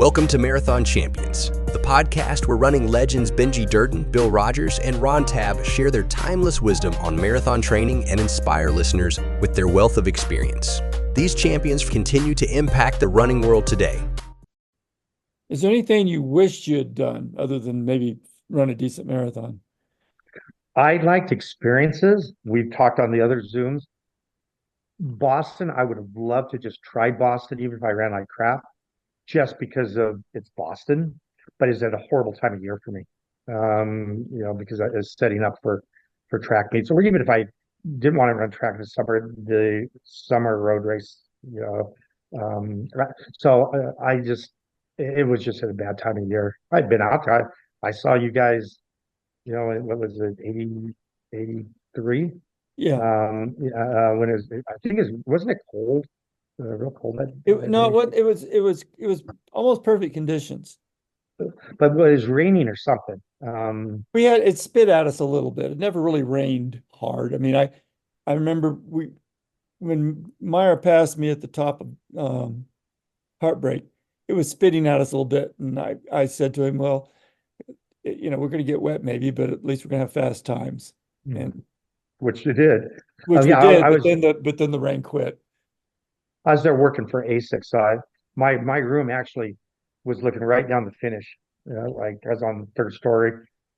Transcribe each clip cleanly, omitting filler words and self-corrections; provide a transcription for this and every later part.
Welcome to Marathon Champions, the podcast where running legends Benji Durden, Bill Rogers, and Ron Tabb share their timeless wisdom on marathon training and inspire listeners with their wealth of experience. These champions continue to impact the running world today. Is there anything you wished you had done other than maybe run a decent marathon? I liked experiences. We've talked on the other Zooms. Boston, I would have loved to just try Boston, even if I ran like crap, just because of it's Boston. But it's at a horrible time of year for me, because I was setting up for track meets, or even if I didn't want to run track in the summer road race, I just it was just at a bad time of year. I'd been out there. I saw you guys, what was it, 83? Yeah. When it was, I think wasn't it cold? Real cold. It was almost perfect conditions. But it was raining or something. It spit at us a little bit. It never really rained hard. I mean, I remember when Meyer passed me at the top of Heartbreak, it was spitting at us a little bit, and I said to him, "Well, we're going to get wet maybe, but at least we're going to have fast times." And which you did. Which we did, but then the rain quit. I was there working for ASIC, so my room actually was looking right down the finish. Like I was on the third story,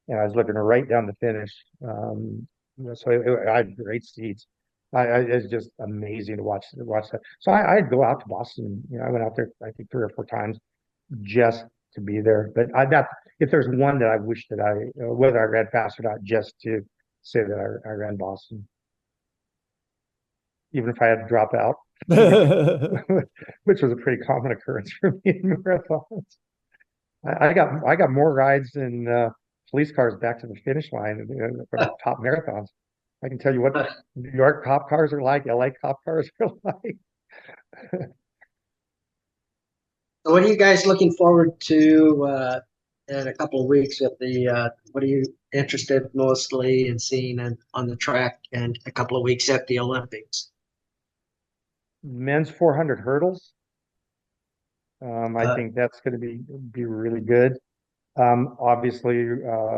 and I was looking right down the finish. I had great seats. It's just amazing to watch that. So I'd go out to Boston. I went out there I think 3 or 4 times just to be there. But if there's one that I wish that whether I ran fast or not, just to say that I ran Boston, even if I had to drop out. Which was a pretty common occurrence for me in marathons. I got more rides than police cars back to the finish line for the top marathons. I can tell you what New York cop cars are like, LA cop cars are like. So what are you guys looking forward to in a couple of weeks at what are you interested mostly in seeing on the track, and a couple of weeks at the Olympics? Men's 400 hurdles. I think that's going to be really good. Obviously,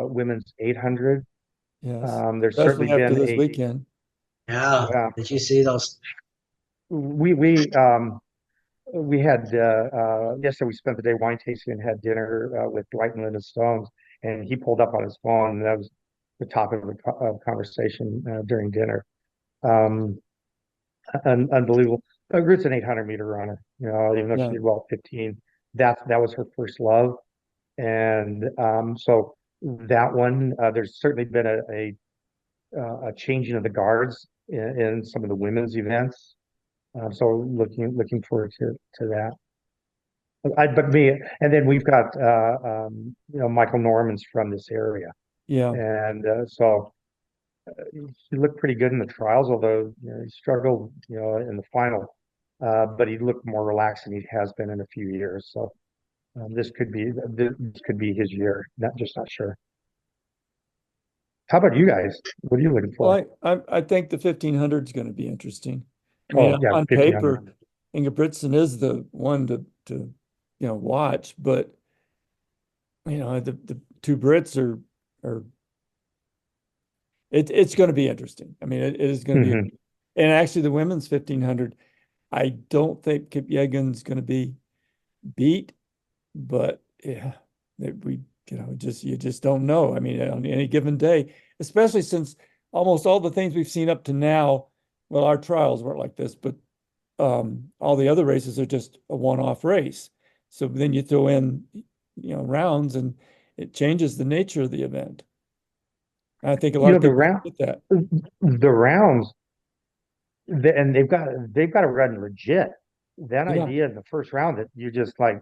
women's 800. Yes. There's certainly after been this weekend. Yeah. Did you see those? We had yesterday we spent the day wine tasting and had dinner with Dwight and Linda Stones, and he pulled up on his phone, and that was the topic of conversation during dinner. Unbelievable. Ruth's an 800-meter runner, even though she did well at 15. That was her first love. And so that one, there's certainly been a changing of the guards in some of the women's events. So looking forward to that. And then we've got Michael Norman's from this area. Yeah. And so he looked pretty good in the trials, although he struggled in the final. But he looked more relaxed than he has been in a few years. So this could be his year. Not sure. How about you guys? What are you looking for? Well, I think the 1500 is going to be interesting. On paper, Ingebrigtsen is the one to watch, but the two Brits are it's going to be interesting. I mean, it is going to be, and actually the women's 1500, I don't think Kipyegon's going to be beat, but yeah, you just don't know. I mean, on any given day, especially since almost all the things we've seen up to now, well, our trials weren't like this, but all the other races are just a one-off race. So then you throw in, rounds, and it changes the nature of the event. I think a lot of people get that. The rounds, and they've got to run legit. That idea in the first round that you just like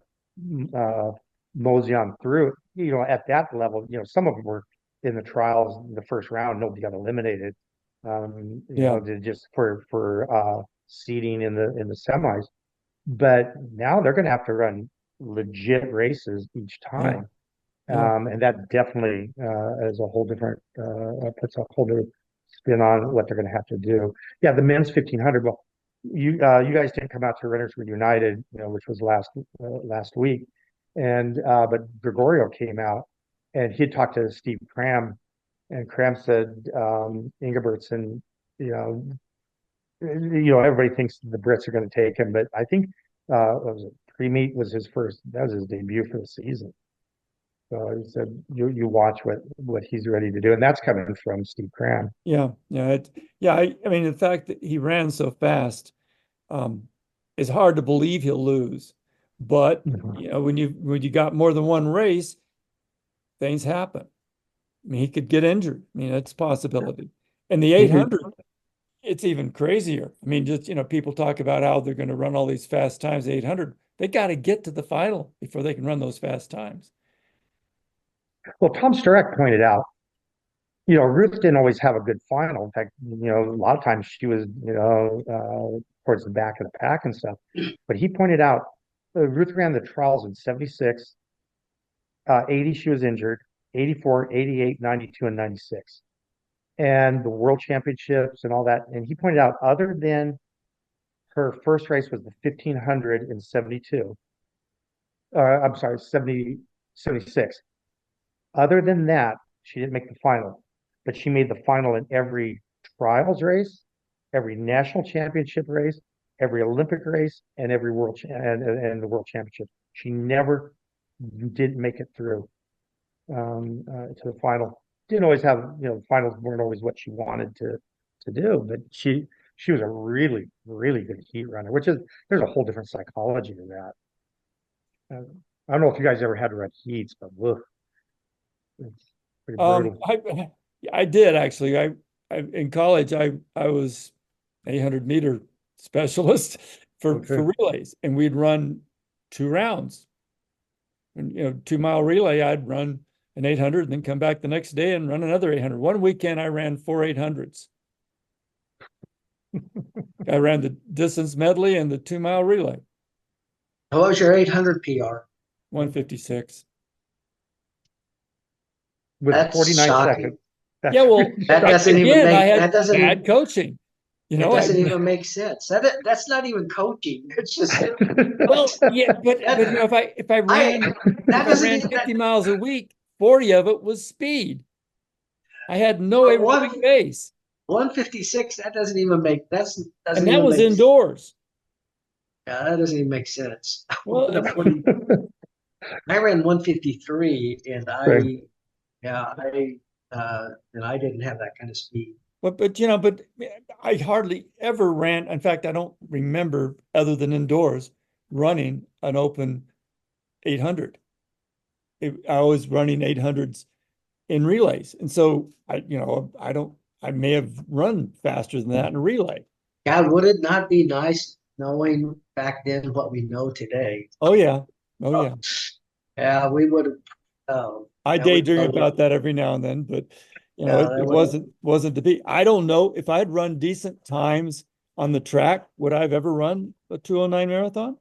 mosey on through, at that level, some of them were in the trials in the first round, nobody got eliminated. Just for seeding in the semis. But now they're going to have to run legit races each time. And that definitely is a whole different puts a whole new spin on what they're going to have to do. Yeah, the men's 1500. Well, you guys didn't come out to Runners United, which was last week, And but Gregorio came out and he talked to Steve Cram, and Cram said Ingebrigtsen, everybody thinks the Brits are going to take him, but I think what was it, pre-meet was that was his debut for the season. So he said, you watch what he's ready to do, and that's coming from Steve Cram. Yeah, yeah, I mean, the fact that he ran so fast, it's hard to believe he'll lose. But when you got more than one race, things happen. I mean, he could get injured. I mean, that's a possibility. And the 800, it's even crazier. I mean, just people talk about how they're going to run all these fast times. The 800, they got to get to the final before they can run those fast times. Well, Tom Sturrock pointed out, Ruth didn't always have a good final. In fact, a lot of times she was, towards the back of the pack and stuff. But he pointed out Ruth ran the trials in 76, 80, she was injured, 84, 88, 92, and 96. And the world championships and all that. And he pointed out, other than her first race was the 1500 in 72, I'm sorry, 76. Other than that, she didn't make the final, but she made the final in every trials race, every national championship race, every Olympic race, and every and the world championship. She never didn't make it through to the final. Didn't always have, finals weren't always what she wanted to do, but she was a really, really good heat runner, there's a whole different psychology to that. I don't know if you guys ever had to run heats, but woof. It's pretty brutal. I did actually. I in college I was 800-meter specialist for relays, and we'd run 2 rounds. And 2-mile relay, I'd run an 800 and then come back the next day and run another 800. One weekend I ran 4 800s. I ran the distance medley and the 2-mile relay. What was your 800 PR? 156. With That's 49 shocking. seconds. Yeah, well, that doesn't even make I had that doesn't bad even, coaching. it doesn't even make sense. That's not even coaching. It's just well, yeah, but if I ran 50 miles a week, 40 of it was speed. I had no aerobic base. 156. That doesn't even make and that was indoors. Yeah, that doesn't even make sense. Well, I ran 153, and I didn't have that kind of speed. But I hardly ever ran. In fact, I don't remember, other than indoors, running an open 800. I was running 800s in relays, and so I may have run faster than that in a relay. God, would it not be nice knowing back then what we know today? Oh yeah, yeah. Yeah, we would have. I daydream about that every now and then, but it wasn't to be. I don't know if I'd run decent times on the track, would I have ever run a 209 marathon?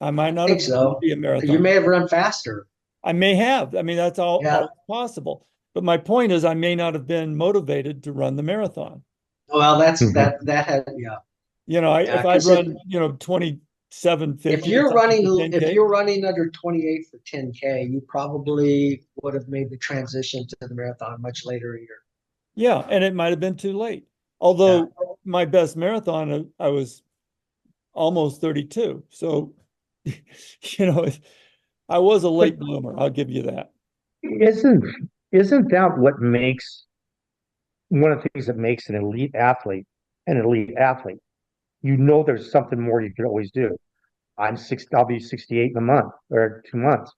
I might not have so. Be a marathon. You may have run faster. I may have. I mean, that's all possible. But my point is, I may not have been motivated to run the marathon. Well, that had if I'd run 27:50. If you're running under 28 for 10K, you probably would have made the transition to the marathon much later in your. Yeah, and it might have been too late. Although my best marathon, I was almost 32. So, I was a late bloomer. I'll give you that. Isn't that what makes one of the things that makes an elite athlete an elite athlete? There's something more you could always do. I'll be 68 in a month or 2 months.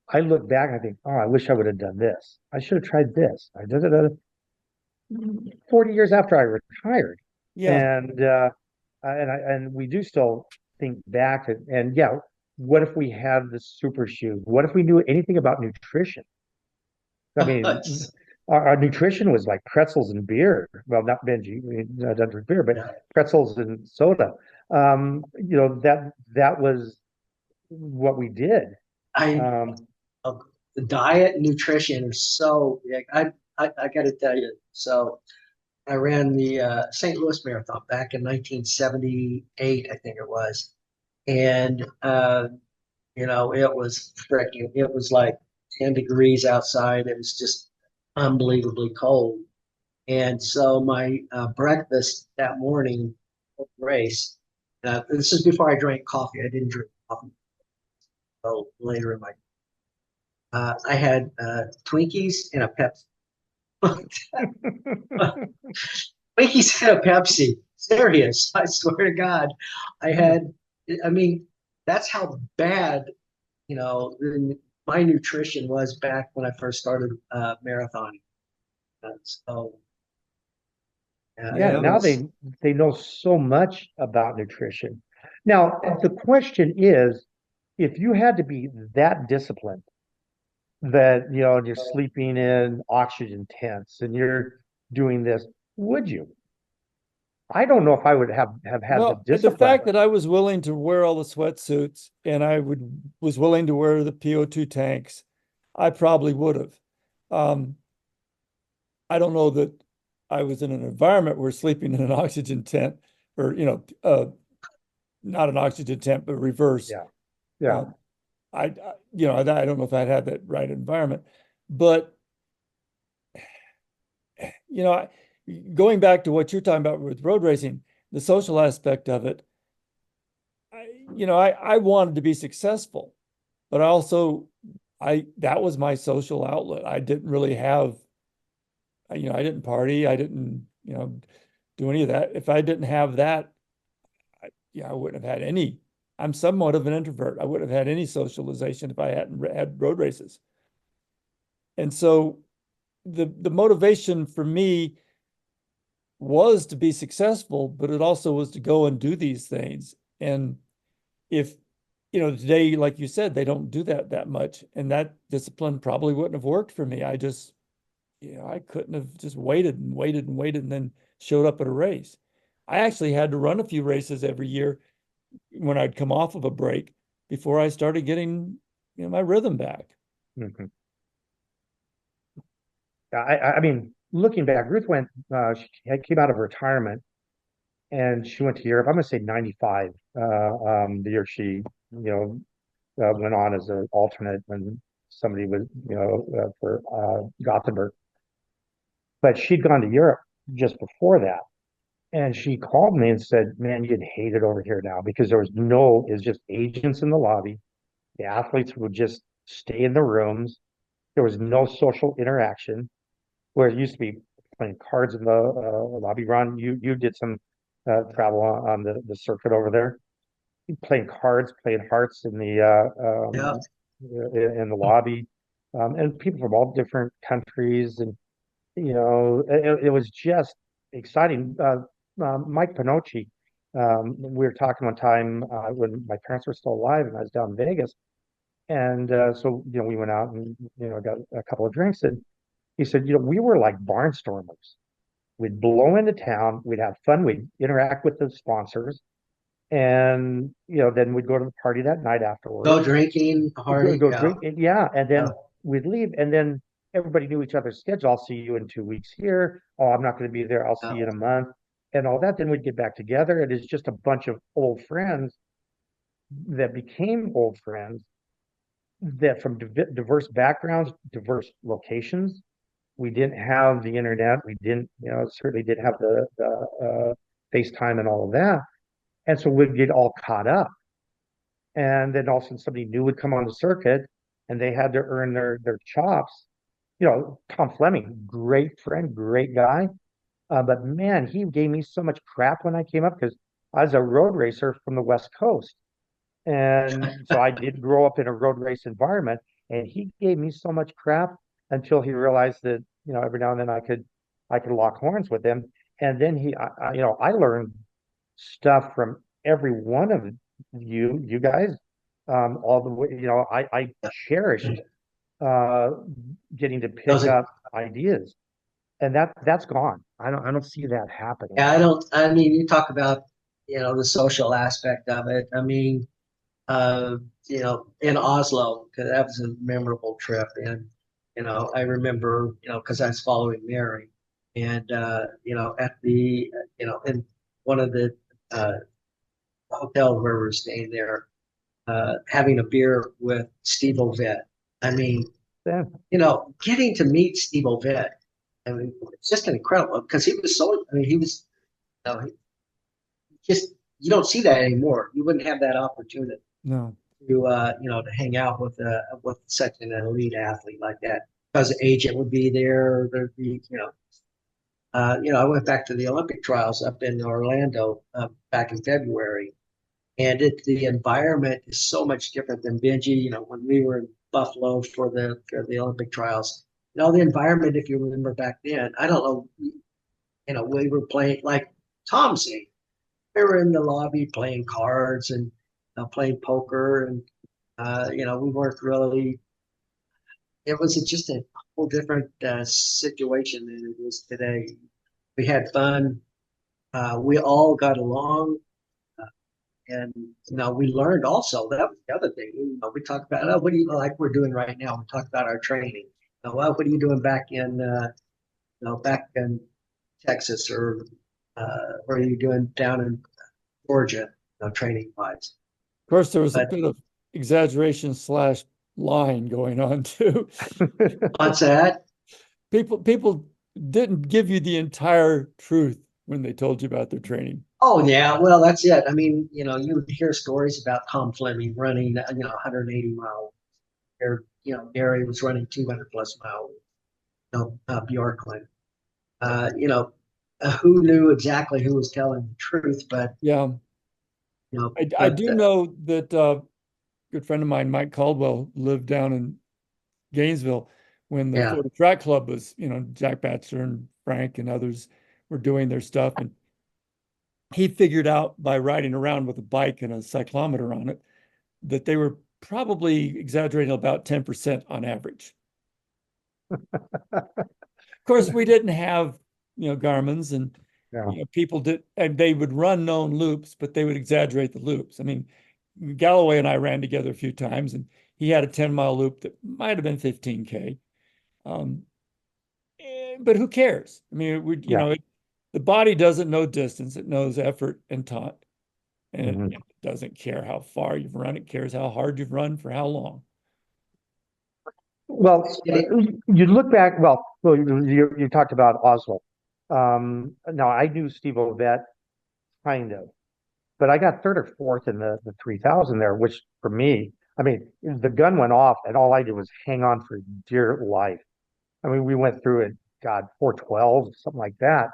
I look back and I think, I wish I would have done this. I should have tried this. 40 years after I retired. Yeah. And we do still think back what if we had the super shoes? What if we knew anything about nutrition? I mean, our nutrition was like pretzels and beer. Well, not Benji, doesn't drink beer, but pretzels and soda. That was what we did. The diet and nutrition are so. I got to tell you. So, I ran the St. Louis Marathon back in 1978, I think it was, and it was like 10 degrees outside. It was just unbelievably cold. And so my breakfast that morning race, this is before I drank coffee. I didn't drink coffee until later in my, I had Twinkies and a Pepsi. Twinkies and a Pepsi. Serious. I swear to God. I had, I mean, that's how bad, my nutrition was back when I first started marathoning. So, Yeah, Yeah. now they know so much about nutrition. Now, the question is, if you had to be that disciplined that, and you're sleeping in oxygen tents and you're doing this, would you? I don't know if I would have had the Well, the discipline. fact that I was willing to wear all the sweatsuits and was willing to wear the PO2 tanks, I probably would have. I don't know that I was in an environment where sleeping in an oxygen tent or, not an oxygen tent, but reverse. Yeah. Yeah. I don't know if I'd had that right environment, but going back to what you're talking about with road racing, the social aspect of it, I wanted to be successful, but that was my social outlet. I didn't really have, I didn't party. I didn't, do any of that. If I didn't have that, I wouldn't have had any. I'm somewhat of an introvert. I wouldn't have had any socialization if I hadn't had road races. And so the motivation for me was to be successful, but it also was to go and do these things. And if, today, like you said, they don't do that much. And that discipline probably wouldn't have worked for me. I just, I couldn't have just waited and waited and waited and then showed up at a race. I actually had to run a few races every year when I'd come off of a break before I started getting, my rhythm back. Mm-hmm. I mean, looking back, Ruth she came out of retirement and she went to Europe. I'm going to say 95, the year she, went on as an alternate when somebody was, for Gothenburg. But she'd gone to Europe just before that. And she called me and said, man, you'd hate it over here now because it's just agents in the lobby. The athletes would just stay in the rooms. There was no social interaction where it used to be playing cards in the lobby. Ron, you did some travel on the circuit over there, playing cards, playing hearts yeah. in the lobby, and people from all different countries, and it was just exciting. Mike Pinocchi, we were talking one time when my parents were still alive, and I was down in Vegas, and so we went out and got a couple of drinks, and he said, we were like barnstormers. We'd blow into town, we'd have fun, we'd interact with the sponsors, and then we'd go to the party that night afterwards. Go drinking, party, go yeah. drink, and then we'd leave, and then everybody knew each other's schedule. I'll see you in 2 weeks here. Oh, I'm not going to be there. I'll see you in a month, and all that. Then we'd get back together. It is just a bunch of old friends that became old friends that from diverse backgrounds, diverse locations. We didn't have the internet. We didn't, certainly didn't have the FaceTime and all of that. And so we'd get all caught up. And then all of a sudden somebody new would come on the circuit and they had to earn their chops. Tom Fleming, great friend, great guy. But man, he gave me so much crap when I came up because I was a road racer from the West Coast. And so I did grow up in a road race environment, and he gave me so much crap until he realized that, every now and then I could lock horns with him. And then I learned stuff from every one of you guys, all the way, I cherished getting to pick up ideas, and that's gone. I don't see that happening. Yeah, I mean, you talk about, the social aspect of it. I mean, in Oslo, because that was a memorable trip. And, I remember, because I was following Mary and, at the, in one of the hotels where we were staying there, having a beer with Steve Ovett. I mean, Yeah. getting to meet Steve Ovett, I mean, it's just incredible because he was so. I mean, he was just you don't see that anymore. You wouldn't have that opportunity. No. To hang out with such an elite athlete like that because the agent would be there. There'd be, I went back to the Olympic trials up in Orlando back in February, and the environment is so much different than Benji. When we were in Buffalo for the Olympic trials, the environment, if you remember back then, I don't know, we were playing like Tom said, we were in the lobby playing cards and playing poker, and we weren't really. It was just a whole different situation than it is today. We had fun. We all got along, and we learned also. That was the other thing. We talked about what do you like we're doing right now. We talked about our training. What are you doing back in Texas, or what are you doing down in Georgia, training wise? Of course, there was a bit of exaggeration / lying going on too. What's that? People didn't give you the entire truth when they told you about their training. Oh yeah, well that's it. I mean, you would hear stories about Tom Fleming running, 180 miles, or Gary was running 200 plus miles. Bjorklund. Who knew exactly who was telling the truth? But yeah, I do know that a good friend of mine, Mike Caldwell, lived down in Gainesville when the Florida Track Club was, Jack Batchelor and Frank and others were doing their stuff. And he figured out by riding around with a bike and a cyclometer on it that they were probably exaggerating about 10% on average. Of course, we didn't have, Garmin's, and people did, and they would run known loops, but they would exaggerate the loops. I mean, Galloway and I ran together a few times, and he had a 10-mile loop that might have been 15K. But who cares? I mean, the body doesn't know distance. It knows effort and time. And it doesn't care how far you've run. It cares how hard you've run for how long. Well, you look back, you talked about Oslo. Now, I knew Steve Ovett, kind of, but I got third or fourth in the 3000 there, which for me, I mean, the gun went off and all I did was hang on for dear life. I mean, we went through it, God, 412, something like that.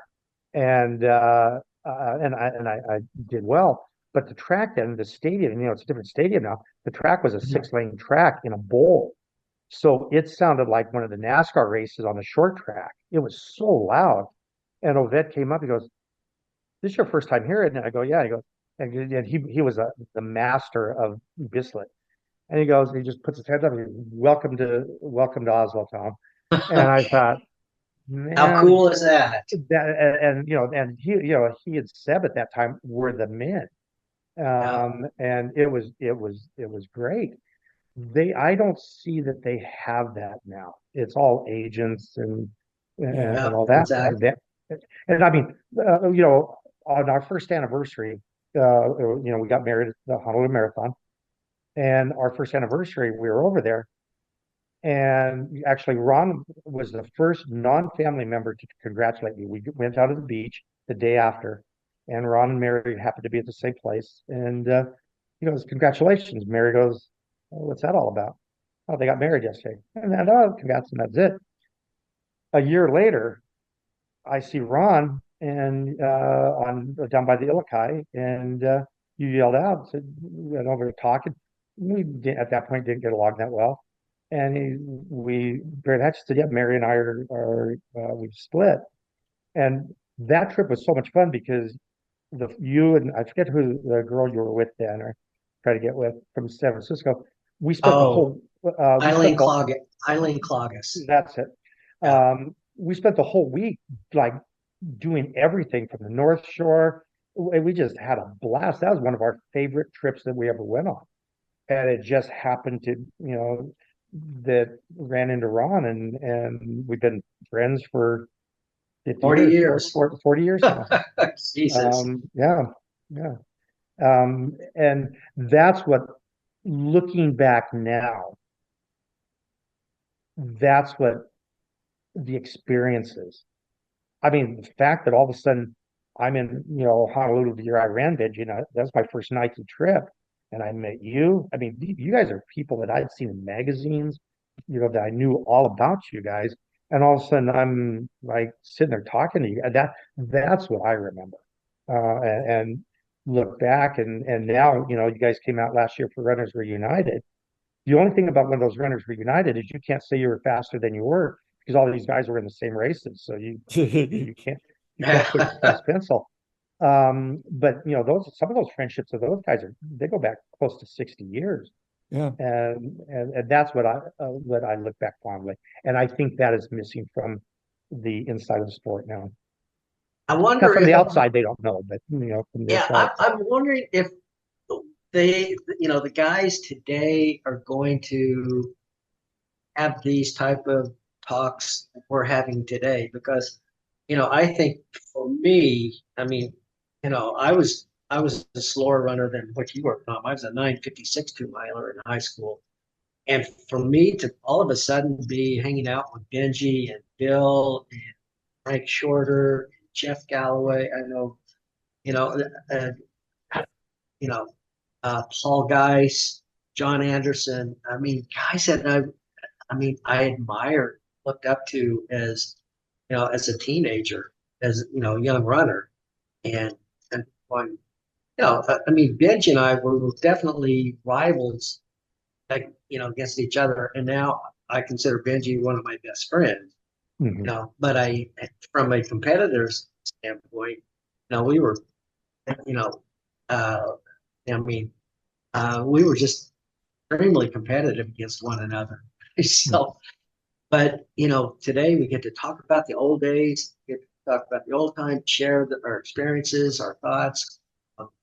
And I did well. But the track then, the stadium, it's a different stadium now. The track was a 6-lane track in a bowl. So it sounded like one of the NASCAR races on the short track. It was so loud. And Ovett came up, he goes, "This is your first time here?" And I go, "Yeah." He goes, and he was the master of Bislett. And he just puts his hands up and goes, welcome to Oslo, Tom. And I thought, man, how cool is that? And he and Seb at that time were the men. And it was great. I don't see that they have that now. It's all agents and all that. Exactly. And I mean, on our first anniversary, we got married at the Honolulu Marathon, and our first anniversary, we were over there, and actually, Ron was the first non-family member to congratulate me. We went out to the beach the day after, and Ron and Mary happened to be at the same place, and he goes, "Congratulations." Mary goes, "Oh, what's that all about?" "Oh, they got married yesterday." And then, "Oh, congrats," and that's it. A year later, I see Ron and on down by the Ilokai, and you yelled out, said, went over to talking. We at that point didn't get along that well, and Barrett Hatch said, "Yeah, Mary and I are we've split." And that trip was so much fun because you and I forget who the girl you were with then, or try to get with from San Francisco. We spent the whole Eileen Cloggis. That's it. We spent the whole week like doing everything from the North Shore. We just had a blast. That was one of our favorite trips that we ever went on. And it just happened to, that ran into Ron, and we've been friends for 40 years. 40 years now. Jesus. Yeah. And that's what looking back now, that's what the experience is. I mean, the fact that all of a sudden I'm in, Honolulu the year I ran Benji, that's my first Nike trip, and I met you. I mean, you guys are people that I'd seen in magazines, that I knew all about you guys, and all of a sudden I'm like sitting there talking to you. That's what I remember, and look back, and now you guys came out last year for Runners Reunited. The only thing about when those runners reunited is you can't say you were faster than you were because all these guys were in the same races. So you can't put your best pencil. But those some of those friendships of those guys they go back close to 60 years. Yeah. And that's what I look back fondly. And I think that is missing from the inside of the sport now. I wonder Now, from if the outside they don't know, but from the inside. I'm wondering if the guys today are going to have these type of talks we're having today, because I think for me, I mean, I was a slower runner than what you were, Tom. I was a 9:56 2-miler in high school. And for me to all of a sudden be hanging out with Benji and Bill and Frank Shorter, and Jeff Galloway, I know, you know, uh, you know, Paul Geis, John Anderson. I mean, guys that I admired, looked up to as, as a teenager, as, a young runner. And when, I mean, Benji and I were definitely rivals, like, against each other. And now I consider Benji one of my best friends, but from a competitor's standpoint, we were, you know, uh, I mean, we were just extremely competitive against one another. So, but today we get to talk about the old days, get to talk about the old time, share our experiences, our thoughts.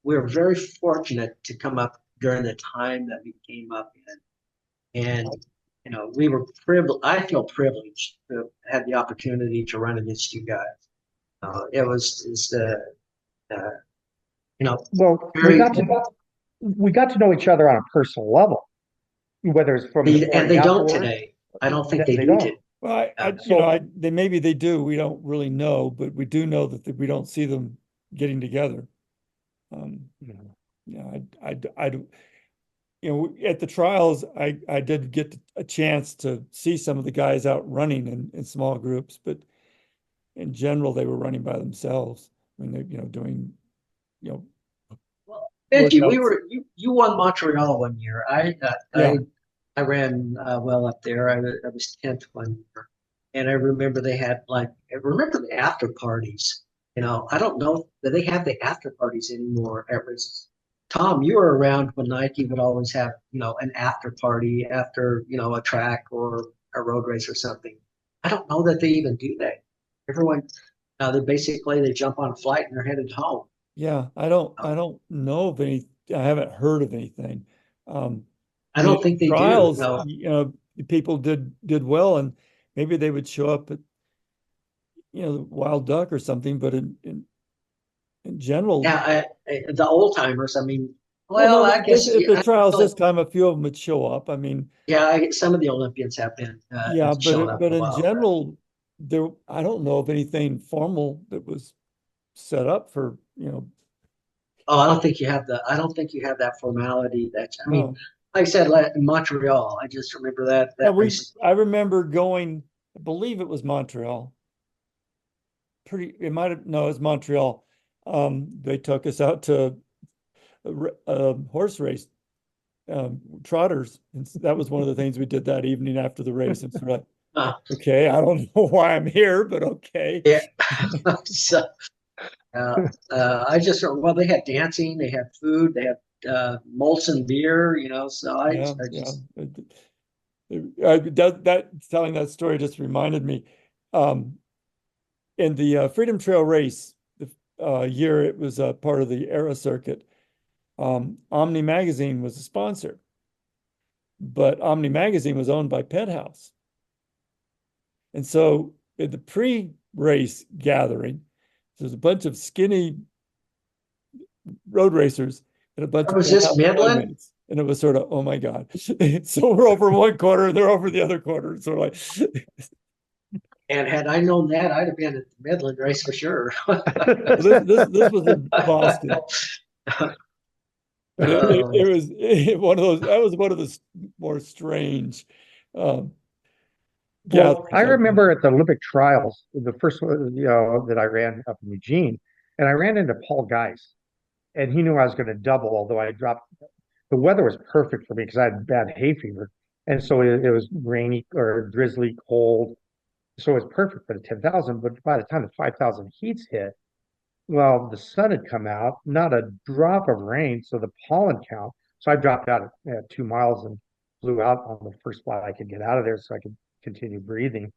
We're very fortunate to come up during the time that we came up in, and we were privileged. I feel privileged to have the opportunity to run against you guys. It was Well, very, we got to know each other on a personal level, whether it's from the and they don't outdoors. today. I don't think they do. don't. Well, maybe they do. We don't really know, but we do know that we don't see them getting together. At the trials, I did get a chance to see some of the guys out running in small groups, but in general, they were running by themselves. I mean, they, doing, Well, Benji, workouts. you won Montreal one year. I ran well up there. I was 10th one year, and I remember I remember the after parties. I don't know that they have the after parties anymore at races. Tom, you were around when Nike would always have, an after party after, a track or a road race or something. I don't know that they even do that. Everyone, they jump on a flight and they're headed home. Yeah, I don't know of any. I haven't heard of anything. I don't think they trials, do. No. People did well, and maybe they would show up at, the Wild Duck or something. But in general, Yeah, the old timers. I mean, no, I guess if the trials this time, a few of them would show up. I mean, some of the Olympians have been. But in general, I don't know of anything formal that was set up for, Oh, I don't think you have that formality. no. Like I said, in Montreal, I just remember that. I remember going, I believe it was Montreal. It was Montreal. They took us out to a horse race, trotters. And that was one of the things we did that evening after the race. And so we're like, okay, I don't know why I'm here, but okay. Yeah. So, they had dancing, they had food, they had Molson beer, so telling that story just reminded me, in the Freedom Trail race, the year it was a part of the Era circuit, Omni Magazine was a sponsor, but Omni Magazine was owned by Penthouse. And so at the pre-race gathering, there's a bunch of skinny road racers and a bunch of was this Midland? And it was sort of, oh my God. So we're over one quarter and they're over the other quarter. So like, And had I known that, I'd have been at the Midland race for sure. this was in Boston. But it was one of those, that was one of the more strange. Well, I remember at the Olympic trials, the first one, that I ran up in Eugene, and I ran into Paul Geis, and he knew I was going to double, although I dropped. The weather was perfect for me because I had bad hay fever, and so it was rainy or drizzly, cold, so it was perfect for the 10,000. But by the time the 5,000 heats hit, well, the sun had come out, not a drop of rain, so the pollen count. So I dropped out at 2 miles and flew out on the first flight I could get out of there, so I could continue breathing.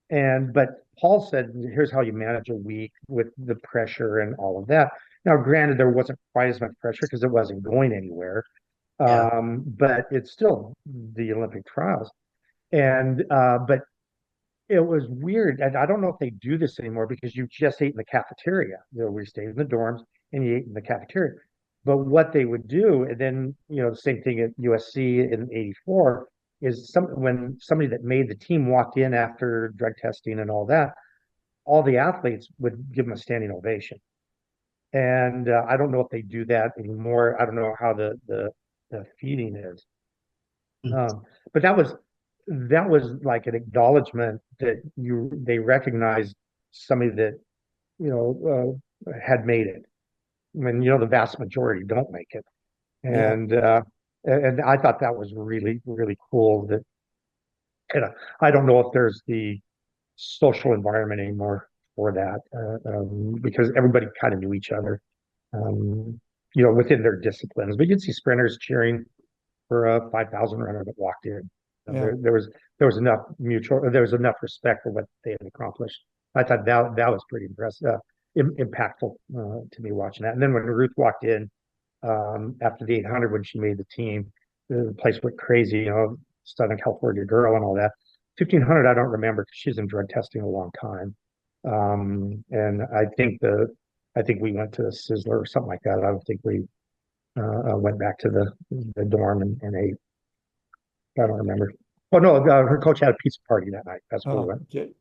But Paul said, here's how you manage a week with the pressure and all of that. Now, granted, there wasn't quite as much pressure because it wasn't going anywhere. But it's still the Olympic trials. But it was weird. And I don't know if they do this anymore because you just ate in the cafeteria. We stayed in the dorms and you ate in the cafeteria. But what they would do, and then, the same thing at USC in '84, is when somebody that made the team walked in after drug testing and all that, all the athletes would give them a standing ovation. And I don't know if they do that anymore. I don't know how the feeding is. But that was like an acknowledgement that they recognized somebody that had made it. When the vast majority don't make it, and I thought that was really, really cool. That I don't know if there's the social environment anymore for that, because everybody kind of knew each other, within their disciplines. But you'd see sprinters cheering for a 5,000 runner that walked in. There was enough respect for what they had accomplished. I thought that was pretty impressive, impactful to me watching that. And then when Ruth walked in after the 800, when she made the team, the place went crazy. Southern California girl and all that. 1,500, I don't remember because she's in drug testing a long time. And I think we went to Sizzler or something like that. I don't think we went back to the dorm and ate. I don't remember. Oh no, her coach had a pizza party that night. That's where we went. Okay.